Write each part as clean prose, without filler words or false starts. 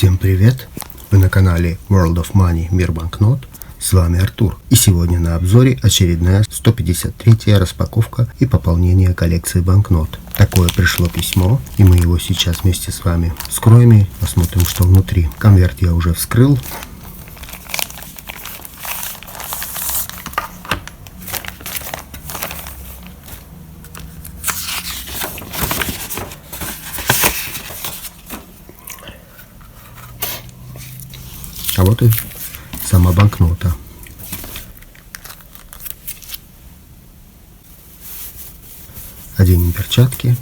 Всем привет! Вы на канале World of Money Мир банкнот. С вами Артур. И сегодня на обзоре очередная 153-я распаковка и пополнение коллекции банкнот. Такое пришло письмо, и мы его сейчас вместе с вами вскроем и посмотрим, что внутри. Конверт я уже вскрыл. А вот и сама банкнота. Оденем перчатки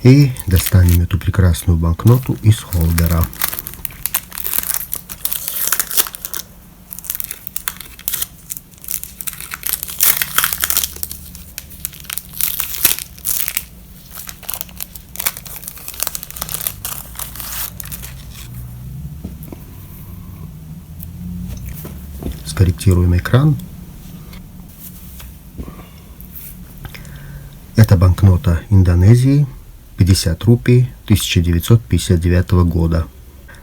и достанем эту прекрасную банкноту из холдера. Скорректируем экран. Это банкнота Индонезии, 50 рупий 1959 года.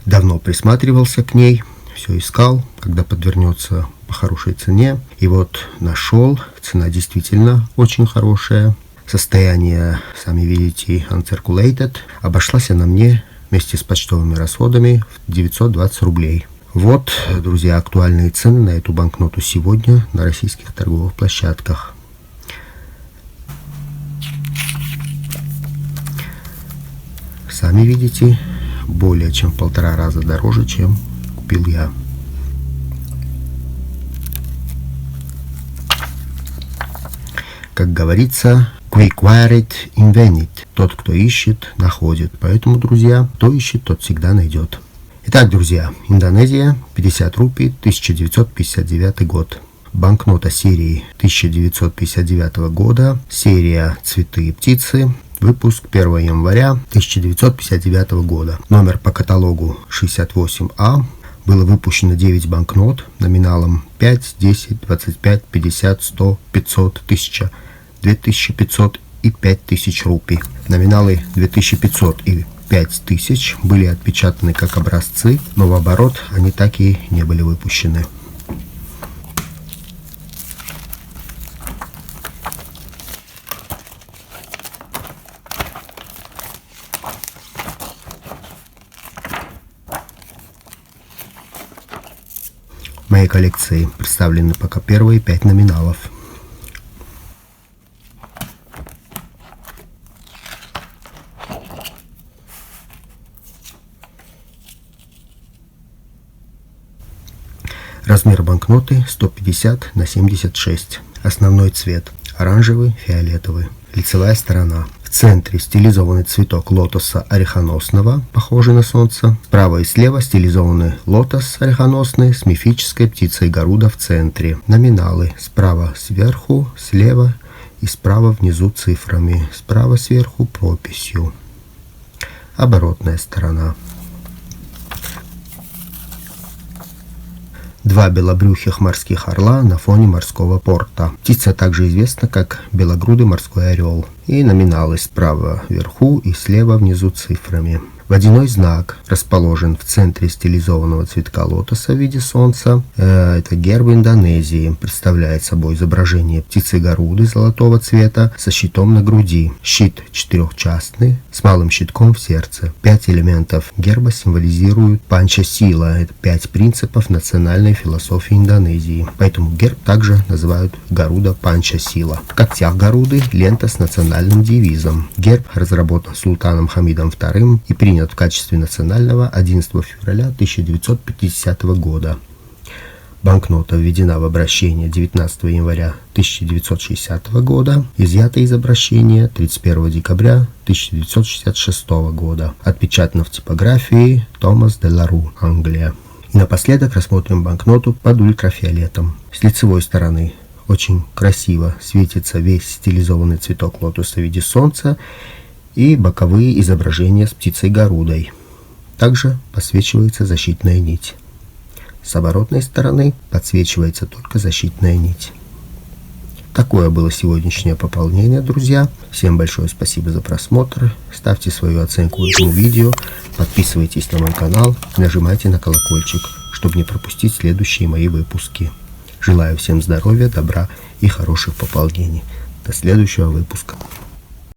Давно присматривался к ней, все искал, когда подвернется по хорошей цене. И вот нашел, цена действительно очень хорошая. Состояние, сами видите, uncirculated. Обошлась она мне вместе с почтовыми расходами в 920 рублей. Вот, друзья, актуальные цены на эту банкноту сегодня на российских торговых площадках. Сами видите, более чем в 1,5 раза дороже, чем купил я. Как говорится, quick wired invented. Тот, кто ищет, находит. Поэтому, друзья, кто ищет, тот всегда найдет. Итак, друзья, Индонезия, 50 рупий, 1959 год. Банкнота серии 1959 года, серия «Цветы и птицы», выпуск 1 января 1959 года. Номер по каталогу 68А. Было выпущено 9 банкнот номиналом 5, 10, 25, 50, 100, 500, 1000, 2500 и 5000 рупий. Номиналы 2500 и 5000 были отпечатаны как образцы, но в оборот они так и не были выпущены. В моей коллекции представлены пока первые 5 номиналов. Размер банкноты 150 на 76. Основной цвет оранжевый, фиолетовый. Лицевая сторона. В центре стилизованный цветок лотоса орехоносного, похожий на солнце. Справа и слева стилизованный лотос орехоносный с мифической птицей Гаруда в центре. Номиналы справа сверху, слева и справа внизу цифрами. Справа сверху прописью. Оборотная сторона. 2 белобрюхих морских орла на фоне морского порта. Птица также известна как белогрудый морской орел. И номиналы справа вверху и слева внизу цифрами. Водяной знак расположен в центре стилизованного цветка лотоса в виде солнца. Это герб Индонезии. Представляет собой изображение птицы Гаруды золотого цвета со щитом на груди. Щит четырехчастный с малым щитком в сердце. 5 элементов герба символизируют панчасила. Это 5 принципов национальной философии Индонезии. Поэтому герб также называют Гаруда Панчасила. В когтях Гаруды лента с национальным девизом. Герб разработан султаном Хамидом II и принят в качестве национального 11 февраля 1950 года. Банкнота введена в обращение 19 января 1960 года, изъята из обращения 31 декабря 1966 года. Отпечатана в типографии Томас де Лару, Англия. И напоследок рассмотрим банкноту под ультрафиолетом. С лицевой стороны очень красиво светится весь стилизованный цветок лотоса в виде солнца и боковые изображения с птицей Гарудой. Также подсвечивается защитная нить. С оборотной стороны подсвечивается только защитная нить. Такое было сегодняшнее пополнение, друзья. Всем большое спасибо за просмотр. Ставьте свою оценку этому видео, подписывайтесь на мой канал, нажимайте на колокольчик, чтобы не пропустить следующие мои выпуски. Желаю всем здоровья, добра и хороших пополнений. До следующего выпуска.